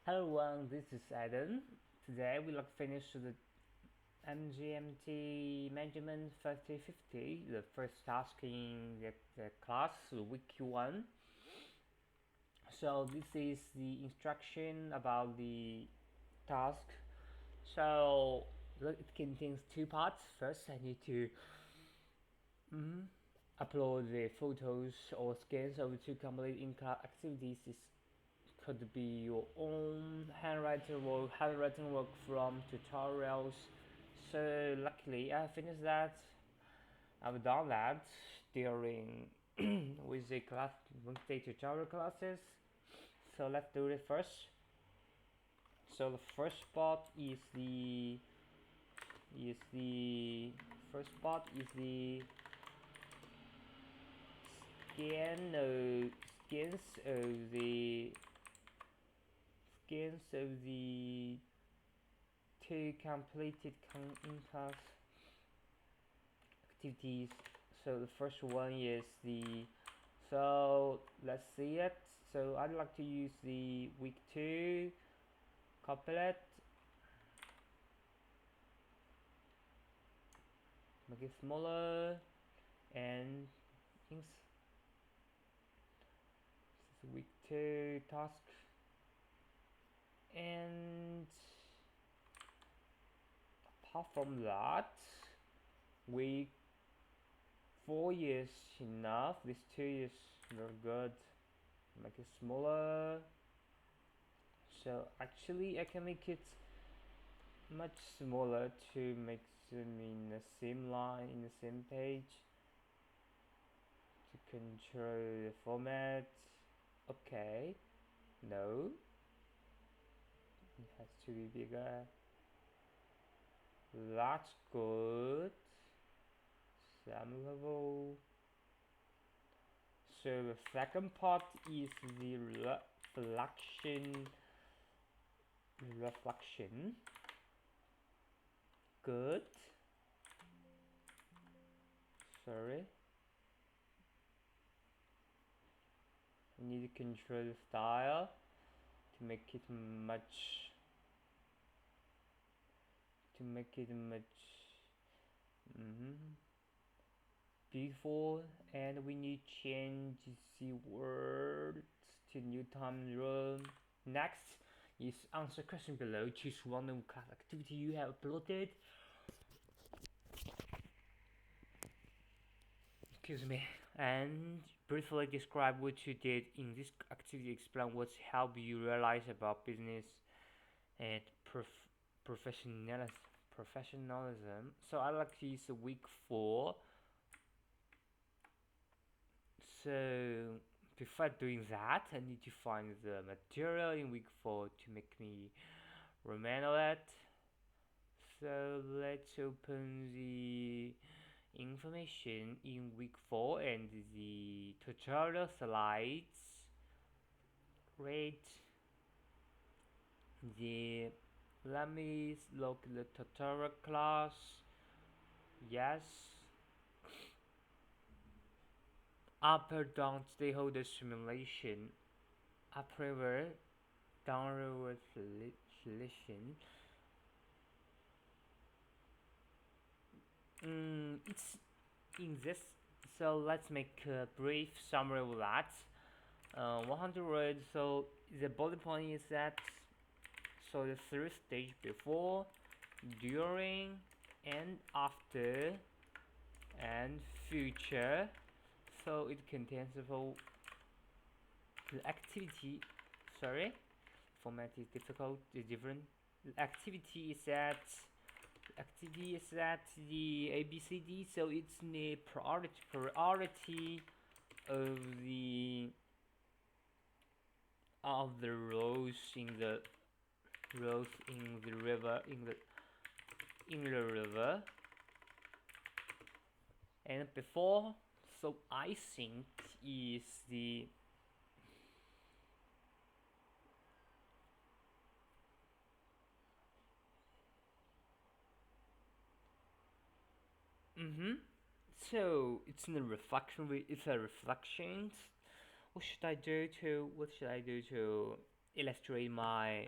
Hello everyone, this is Adam. Today we'll finish the MGMT Management 5050, the first task in the class, Wiki1. So this is the instruction about the task. So it contains two parts. First, I need to upload the photos or scans of two complete in-class activities. This could be your own handwriting work from tutorials. So luckily I finished that. I've done that during with the class Wednesday tutorial classes. So let's do it first. So the first part is the first part is the scan of scans of the scans of the two completed in-class activities. So the first one is so let's see it. So I'd like to use the week 2 couplet, make it smaller, and things. This is week 2 task, and apart from that, week 4 is enough. This 2 is very good. Make it smaller. So actually I can make it much smaller to make them in the same line, in the same page, to control the format. Okay, no, it has to be bigger. That's good. Some level. So the second part is the reflection. Good. Sorry. I need to control the style to make it much beautiful, and we need to change the words to new time room. Next is answer question below. Choose one of class activity you have uploaded. Excuse me. And briefly describe what you did in this activity. Explain what helped you realize about business and professionalism. So I like to use week 4. So before doing that, I need to find the material in week 4 to make me remember it. So let's open the information in week 4 and the tutorial slides. Great. Let me look at the tutorial class. Yes. Upper down stakeholder simulation. Upper downward selection. It's in this. So let's make a brief summary of that. 100 words. So the bullet point is that. So the 3 stage before, during, and after, and future. So it contains the activity. Sorry, format is difficult. The different activity is that the ABCD. So it's the priority of the rows in the river and before. So I think is the so it's in the reflection. It's a reflection. What should I do to illustrate my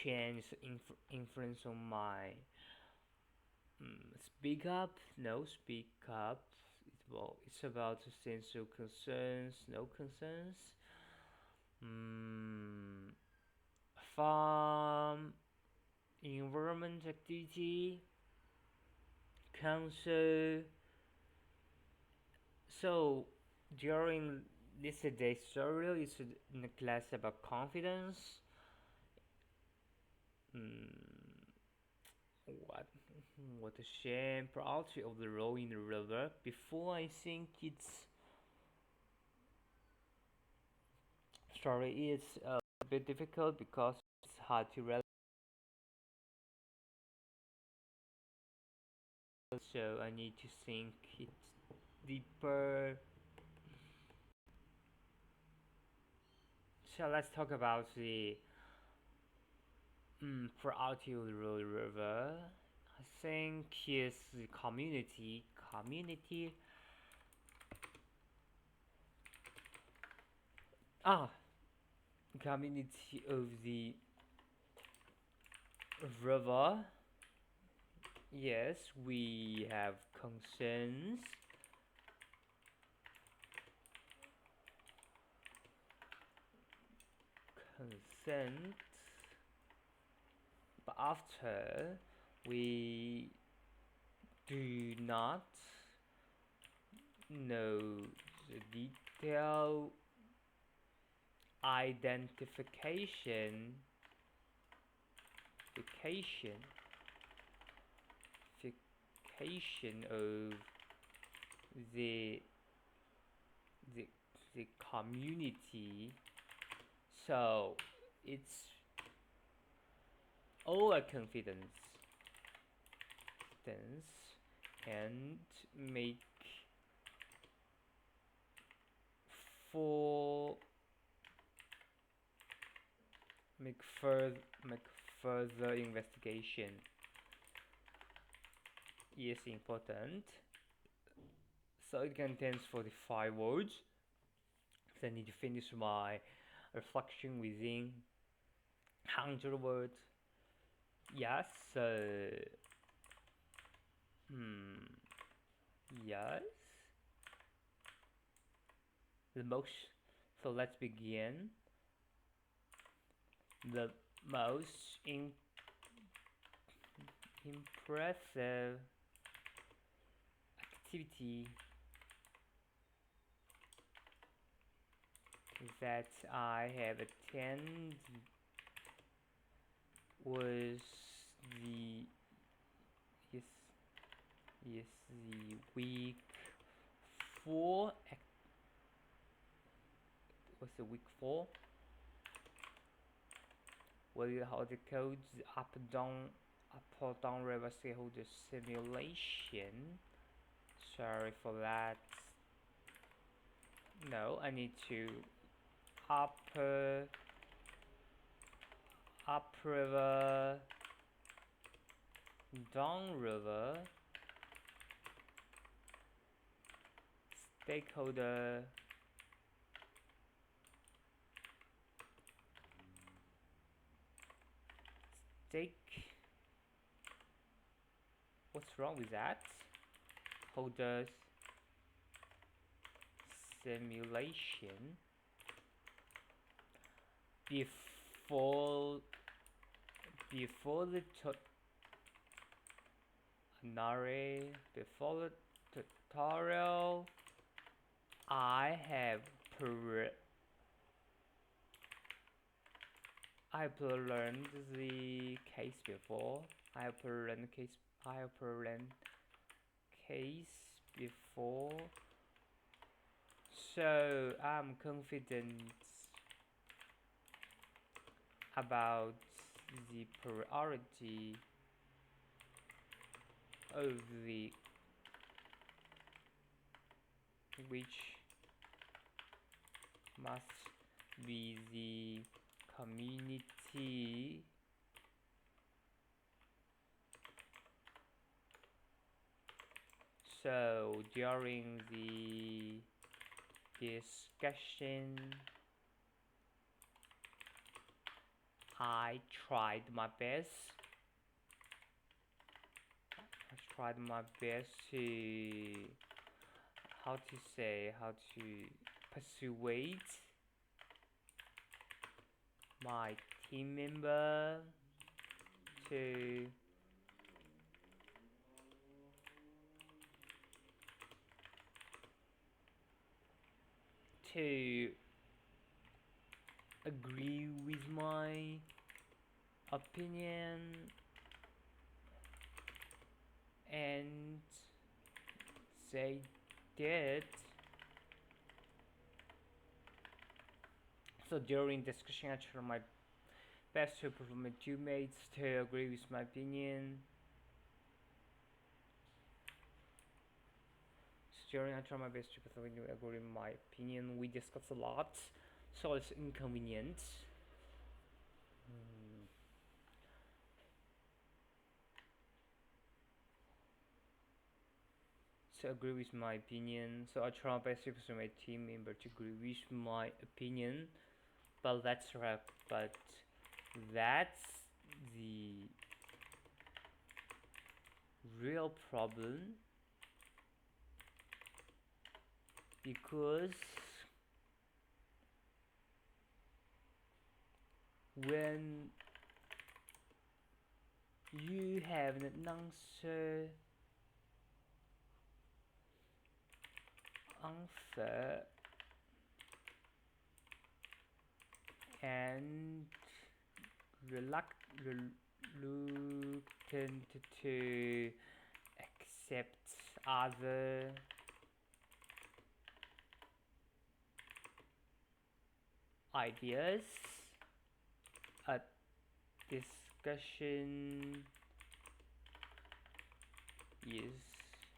change influence on my speak up. No, speak up. It's about a sense of concerns. No concerns. Mm, farm environment activity council. So during this day tutorial is in a class about confidence. Mm, what what a shame. Priority of the role in the river. Before I think it's sorry, it's a bit difficult because it's hard to relate. So I need to think it deeper. So let's talk about the priority of the river. I think is the community ah community of the river. Yes, we have concerns. Consent, but after we do not know the detail identification fication of the the the community. So it's overconfidence and make for make further make further investigation is important. So it contains 45 words. So I need to finish my reflection within 100 words. Yes. Hmm. Yes. The most. So let's begin. The most impressive activity that I have attended was the yes the week 4 was the week 4 where you hold the codes up or down river stakeholder simulation. Sorry for that. No, I need to up river, down river, stakeholder stake. What's wrong with that? Holders simulation before the tutorial. I have learned the case before. I have learned case before. So I'm confident about the priority of the which must be the community. So during the discussion I tried my best. I tried my best to how to persuade my team member to agree with my opinion, and they did. So during discussion, I tried my best to persuade my teammates to agree with my opinion. So during I tried my best to persuade you agree with my opinion. We discussed a lot, so it's inconvenient. To agree with my opinion. So I try my best to persuade my team member to agree with my opinion. But that's right. But that's the real problem, because when you have an answer and reluctant to accept other ideas, a discussion is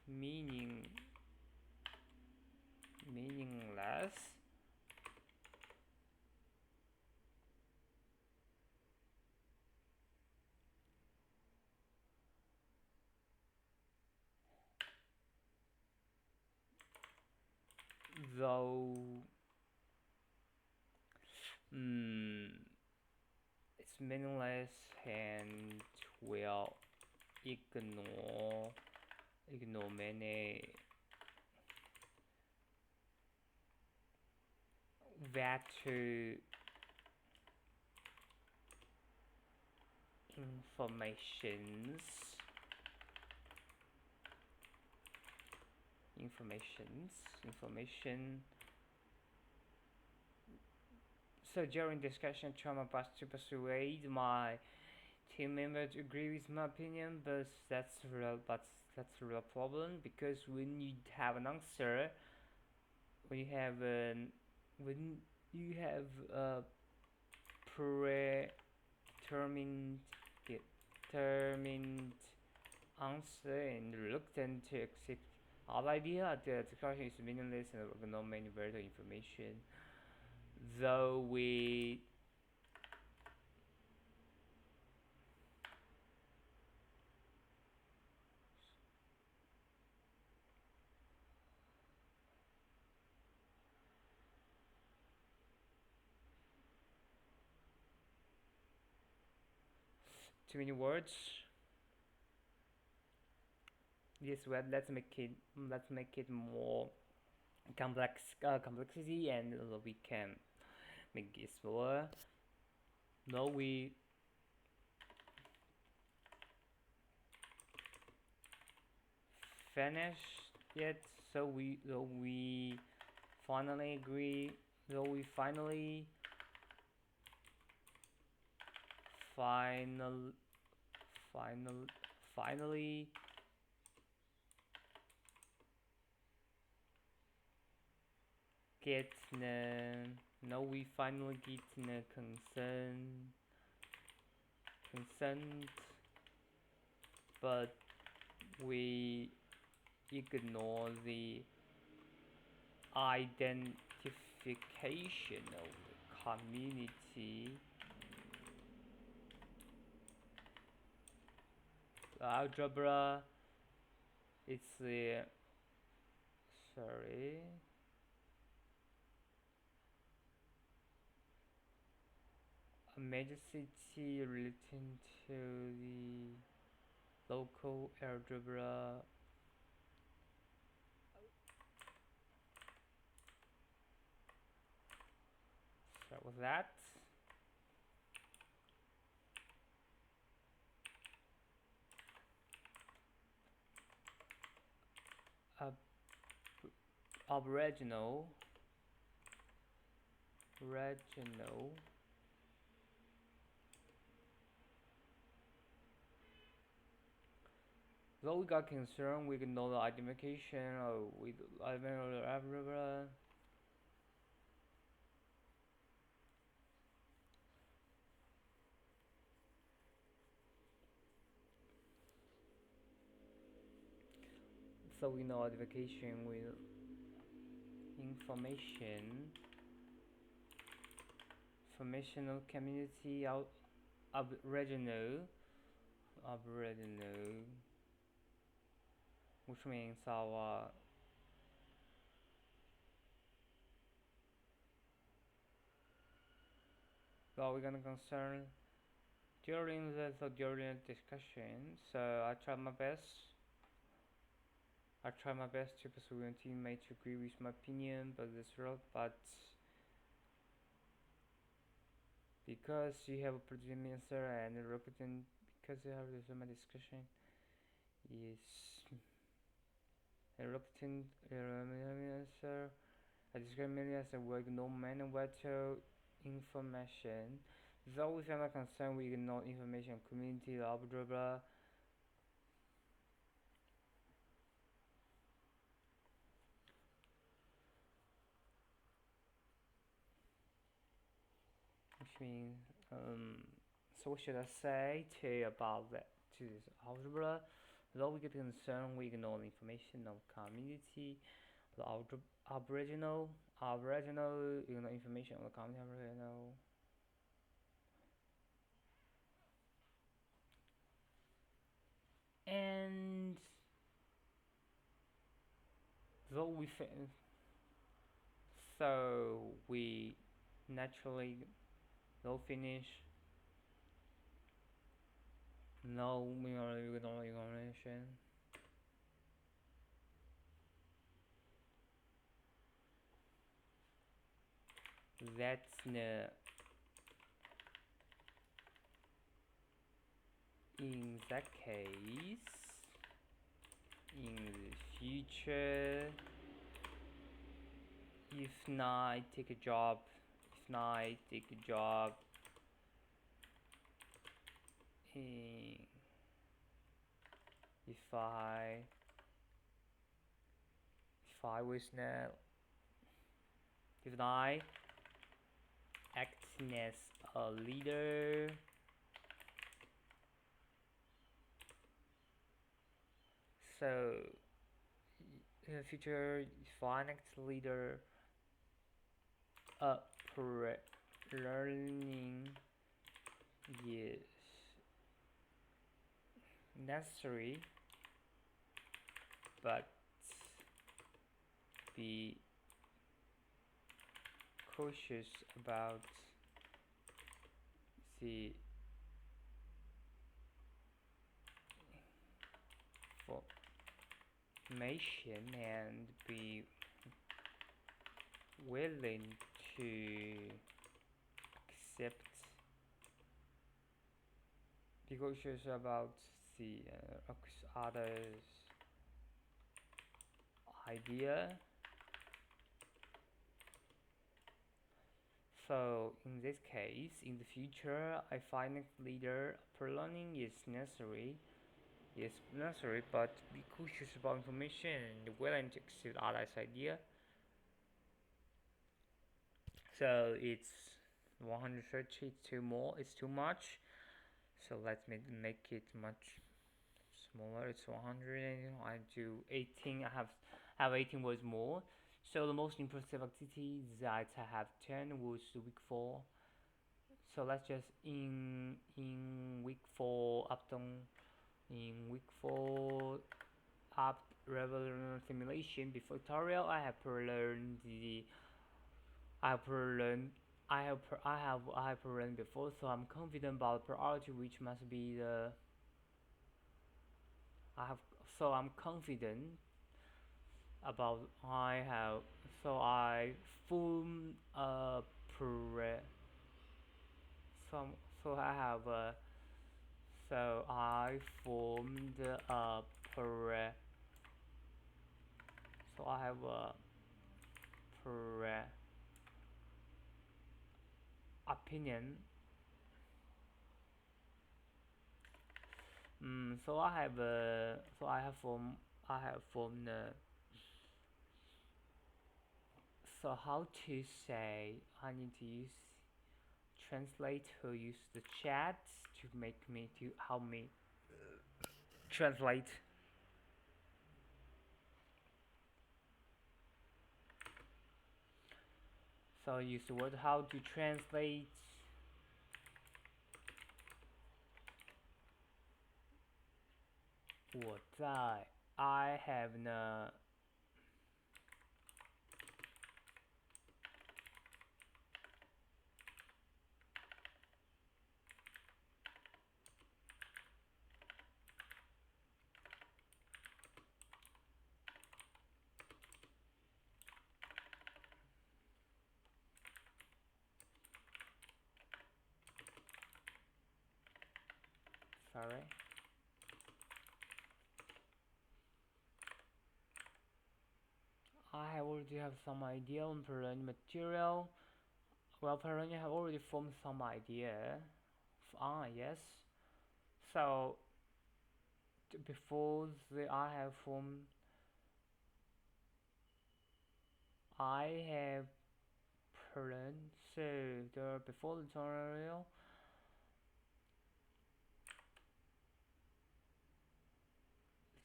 meaningless. Though it's meaningless and will ignore many better informations information. So during discussion, try my best to persuade my team member to agree with my opinion, but that's a real problem, because when you have an answer, when you have a predetermined determined answer and reluctant to accept other idea, the discussion is meaningless and will not many better information. Though we too many words. Yes, well, let's make it more complexity, and we can make it smaller. Now we finished yet, so we finally agree. So we final finally get the now we finally get the consent, but we ignore the identification of the community. Algebra, it's the sorry. a major city relating to the local algebra. Start with that. Ab Aboriginal. Regional. Though we got concerned with no identification or with algebra. So we know identification with informational community out aboriginal, which means our well we're gonna concern during the discussion. So I try my best to persuade my teammate to agree with my opinion, but because you have a pretty answer and reluctant because you have this my discussion is reluctant answer. I describe merely as a word no man and to information. Though we have a concern we ignore information community blah blah blah. Which means so what should I say to you about that to this algebra? Though we get concerned we ignore information of community, the aboriginal, you know, information on the community aboriginal. And though we so we naturally no finish, no information. That's the in that case in the future if I take a job in if I was now if I acting as a leader so in the future if I act leader learning is necessary but be cautious about the formation and be willing to accept be cautious about the others idea. So in this case, in the future, I find a leader learning is necessary. Yes, necessary, but be cautious about information and willing to accept others' idea. So it's 130. It's too more. It's too much. So let's make it much smaller. It's 100. I do 18. I have 18 words more. So the most impressive activity that I have 10 was week 4. So let's just in week 4 up level simulation before tutorial I have learned I have learned before, so I'm confident about priority, which must be the I have. So I'm confident about I have. So I form a pre. So so I have a. So I formed a pre. So I have a pre opinion. So I have so I have formed so how to say I need to use translate or use the chat to make me to help me translate. So use the word how to translate 我在 I have no sorry. I already have some idea on learning material. Well, apparently I have already formed some idea. Yes. So before the I have formed, I have planned. So the before the tutorial,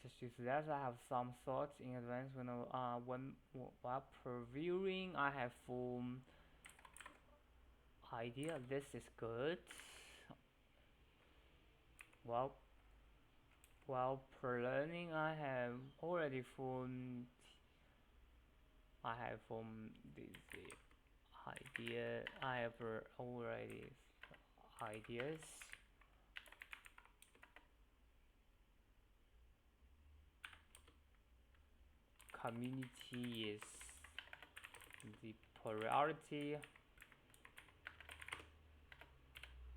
just use that. I have some thoughts in advance when while previewing. I have formed idea. This is good. Well, while learning, I have already formed. I have formed this idea. I have already ideas. Community is the priority.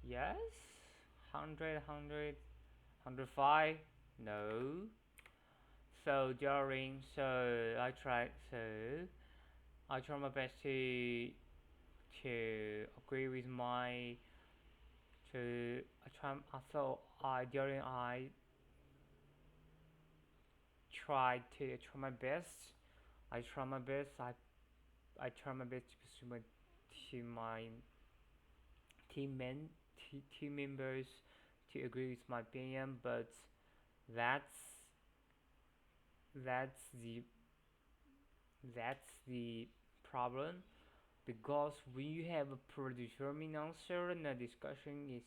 Yes. 100, 105. No. So during so I try my best to agree with my to I try so I during I try my best. I try my best. I try my best to persuade to my team members to agree with my opinion, but that's that's the that's the problem because when you have a predetermined answer and the discussion is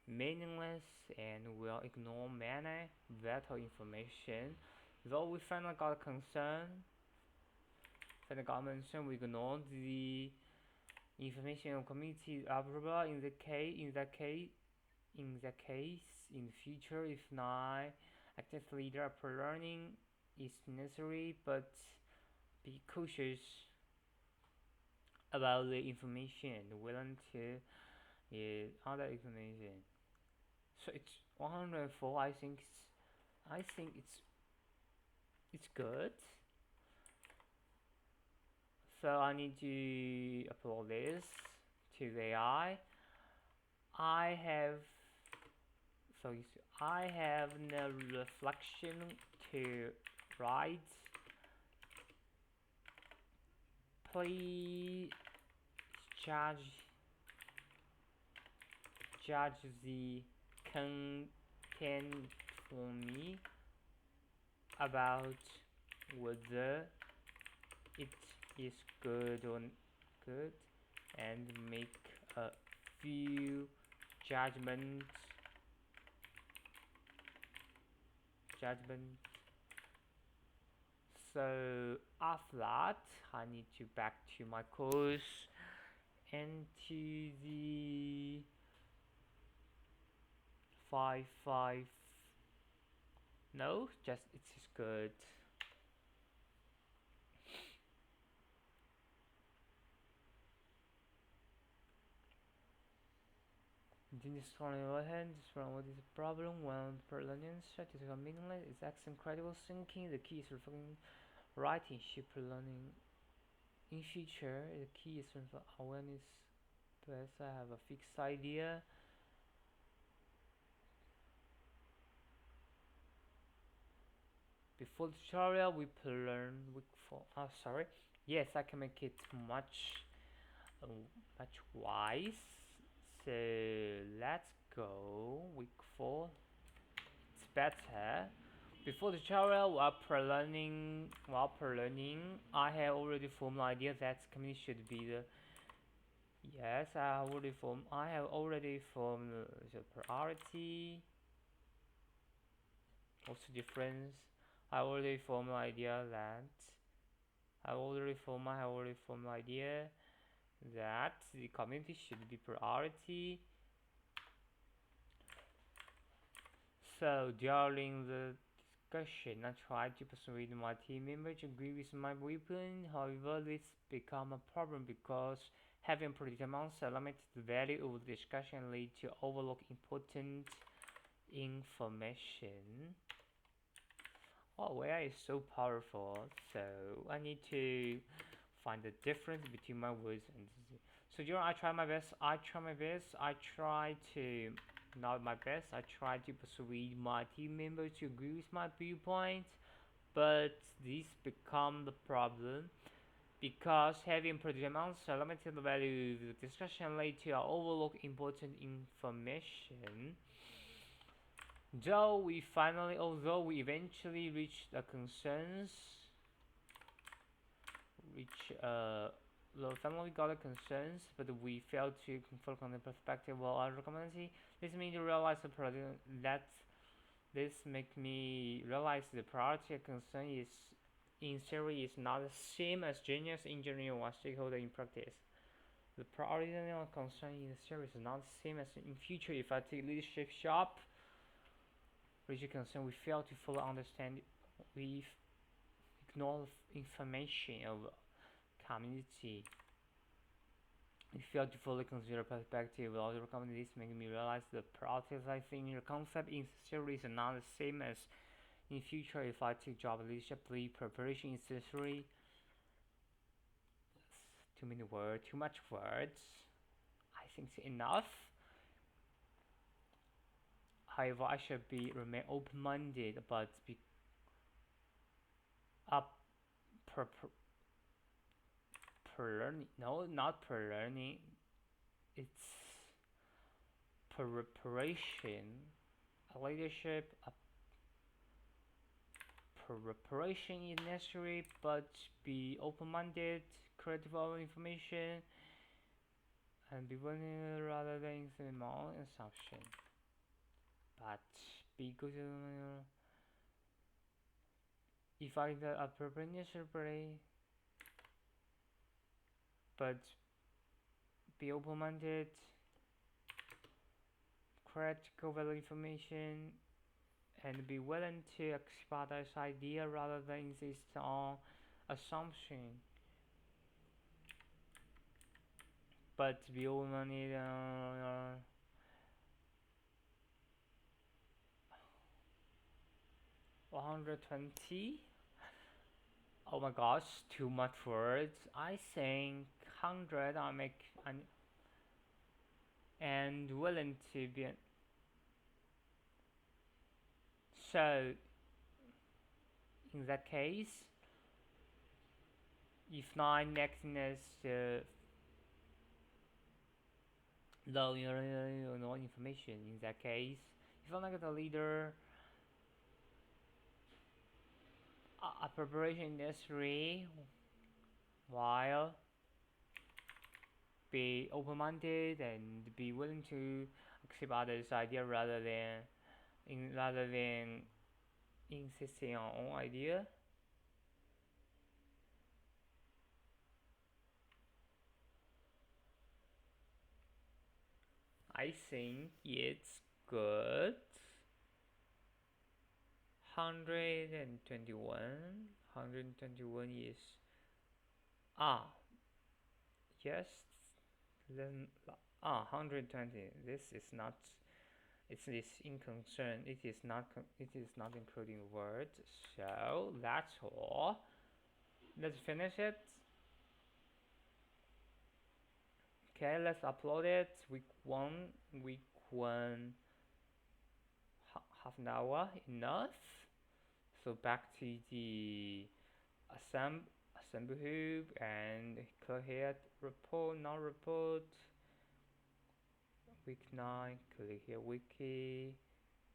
meaningless and will ignore many vital information. Though we finally got concern, we ignore the information of community blah blah blah. In the future, if not active leader of learning is necessary, but be cautious about the information willing to other information. So it's 104. I think it's good. So I need to upload this to the AI. I have so you see, I have no reflection to write. Please judge the content for me about whether it is good or good and make a few judgments judgment. So after that I need to back to my course into the 5 5. No, just it's just good. Continue scrolling overhead, just run what is the problem when per learning strategy is meaningless, it's accent credible thinking, the key is reflecting writing sheep learning. In future, the key is awareness. Best I have a fixed idea. Before the tutorial, we learn week 4. Oh, sorry. Yes, I can make it uh, much wise. So let's go week 4. It's better. Before the tutorial, while pre-learning, I have already formed an idea that community should be the. Yes, I have already formed the priority. What's the difference? I already formed an idea that I have already formed an idea that the community should be priority. So during the discussion, I tried to persuade my team member to agree with my viewpoint. However, this became a problem because having predetermined limited value of the discussion lead to overlook important information. Oh, AI is so powerful, so I need to find the difference between my words and so I try my best. I try to not my best. I try to persuade my team members to agree with my viewpoint, but this become the problem because having predetermined limited value, the discussion led to overlook important information. Although we eventually reached a consensus, finally got a consensus, but we failed to confirm on the perspective of our recommendation. This made me realize that this make me realize the priority concern is in theory is not the same as genius engineering or stakeholder in practice. The priority concern in theory is not the same as in future. If I take leadership shop, which concern we fail to fully understand, we ignore information of community. We fail to fully consider perspective. All the recommendations making me realize the prioritizing your concept in theory is not the same as in future. If I take job leadership, the preparation is necessary. Too many words, too much words. I think it's enough. However, I should remain open-minded about up per learning. No, not per learning. It's preparation. Leadership. Preparation is necessary, but be open-minded, critical information, and be willing rather than small assumption. But be good. If I the necessary, but be open-minded, critical value information, and be willing to accept this idea rather than insist on assumption. But be open-minded. 120. Oh my gosh, too much words. I think 100. I make and willing to be. So in that case, if not next low no information in that case, if I'm like the leader, a preparation necessary while be open-minded and be willing to accept others' idea rather than insisting on own idea. I think it's good. 121. 121 is ah yes. Then 120. This is not. It is inconcern. It is not. It is not including words. So that's all. Let's finish it. Okay, let's upload it. Week one. Week one. Half an hour enough. So back to the assembly hub and click here report, not report. Week 9, click here wiki,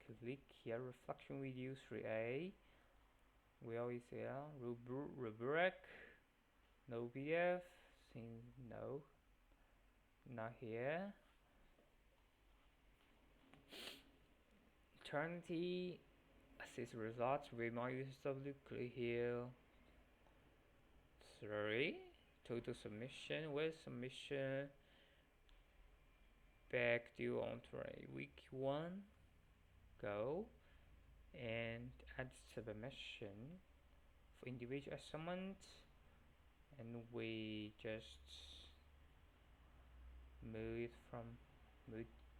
click here reflection video 3A. We always here rubric, no PDF, no, not here. Eternity, assist results, remind USW, click here. 3, total submission, where's submission? Back due on week 1, go and add submission for individual assignment, and we just move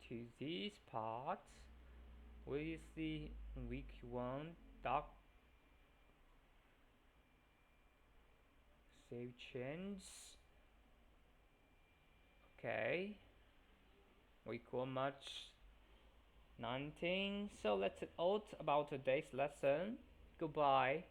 to this part with the week 1 doc. Save change. Okay, week 1 March 19. So that's it all about today's lesson. Goodbye.